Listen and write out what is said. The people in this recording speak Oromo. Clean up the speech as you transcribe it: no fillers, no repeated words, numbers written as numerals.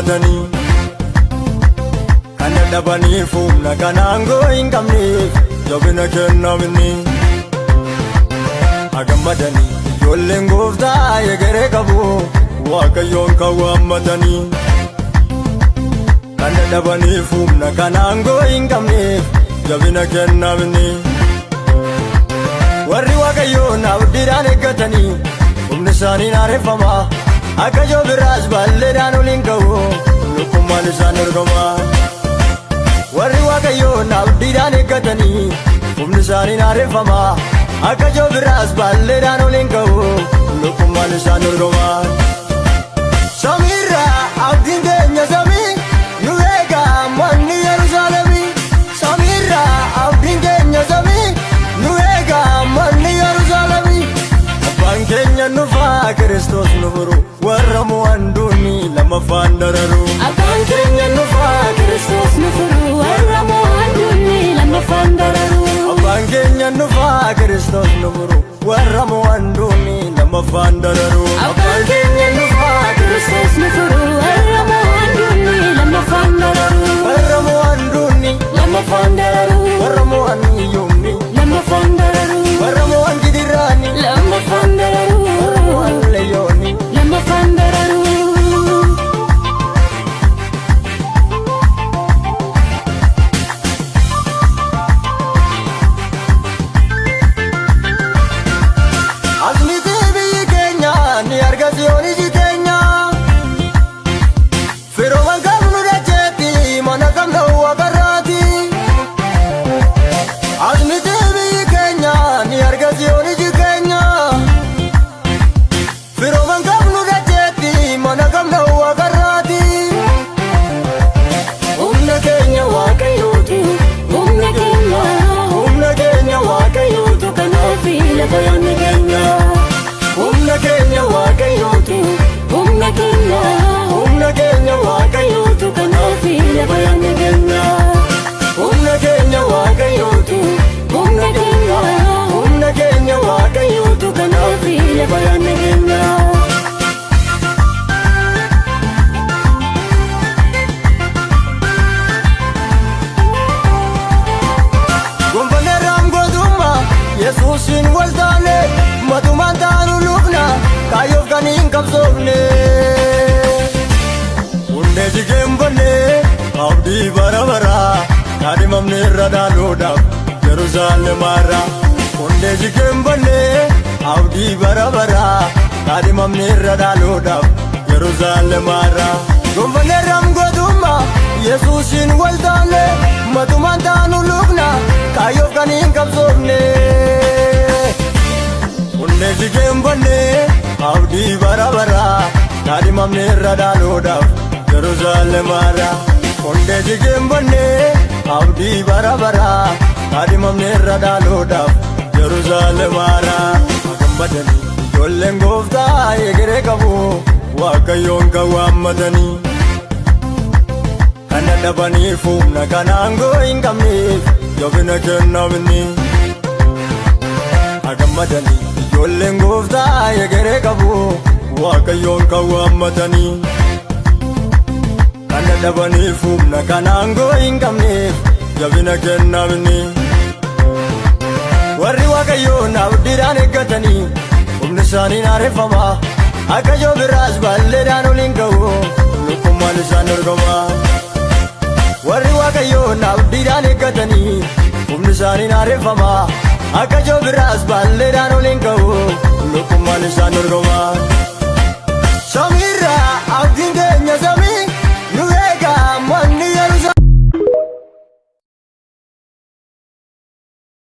waammatanii kan dadhabaniif humna kan aangoo hin qabneef jabina kennaminni agammadanii ijoolleen gooftaa egeree qabu Waaqayyoon kan waammatanii kan dadhabaniif humna kan aangoo hin qabneef jabina kennaminni warri Waaqayyoon abdiidhaan eeggatanii humni isaanii naareffama akka joobiraas balleedhaan oliin ka'u lukkummaan isaan dorgoma warri Waaqayyoon abdiidhaan eeggatanii humni isaanii naareffama akka joobiraas balleedhaan oliin ka'u lukkummaan isaan dorgoma samiirraa abdiin keenya samii nu eega manni Yerusaalemii samiirraa abdiin keenya samii nu eega manni Yerusaalemii abbaan keenya nufaa Kiristoos nu furu warra mo'an duunii lamaffaan dararu abbaan keenya nufaa Kiristoos nu furu warra mo'an duunii lamaffaan dararu abbaan keenya nufaa Kiristoos nu furu warra mo'an duunii lamaffaan dararu abbaan keenya nufaa Kiristoos nu furu warra mo'an duunii lamaffaan dararu warra mo'an duunii lamaffaan dararu warra mo'an yuumni lamaffaan dararu warra mo'an gidirraani lamaffaan dararu warra mo'an leeyyooni lamaffaan dararu asmitii biyyi keenya ni argasiyooni jiteenya firooman qabnu dacheetti mana qabna waaqarraati asmitii biyyi keenya ni argasiyooni jiteenya firooman qabnu dacheetti mana qabna waaqarraati humna keenya Waaqayyootu humna keenya Waaqayyootu kanaafi lafa yaadne keenya humna keenya Waaqayyootu humna keenya Waaqayyootu kanaafi lafa yaadne keenya humna keenya Waaqayyootu humna keenya Waaqayyootu kanaafi lafa yaadne keenya gonfaneerraan gootummaa Yesuusin waltaane matumaan taanu lubna kaayyoof kan hin qabsoofne hundee jigeenfanne abdii bara baraa kaadhimamne irra dhaaluudhaaf Yerusaalemaarra hundee jigeenfanne abdii bara baraa kaadhimamne irra dhaaluudhaaf Yerusaalemaarra gonfaneerraan gootummaa Yesuusin waltaane matumaan taanu lubna kaayyoof kan hin qabsoofne hundee jigeenfanne abdii bara baraa kaadhimamne irra dhaaluudhaaf Yerusaalemaarra hundee jigeenfanne abdii bara baraa kaadhimamne irra dhaaluudhaaf Yerusaalemaarra agammadanii ijoolleen gooftaa egeree qabu Waaqayyoon kan waammatanii kan dadhabaniif humna kan aangoo hin qabneef jabina kennaminni agammadanii ijoolleen gooftaa egeree qabu Waaqayyoon kan waammatanii kan dadhabaniif humna kan aangoo hin qabneef jabina kennaminni warri Waaqayyoon abdiidhaan eeggatanii humni isaanii naareffama akka joobiraas balleedhaan oliin ka'u lukkummaan isaan dorgoma warri Waaqayyoon abdiidhaan eeggatanii humni isaanii naareffama akka joobiraas balleedhaan oliin ka'u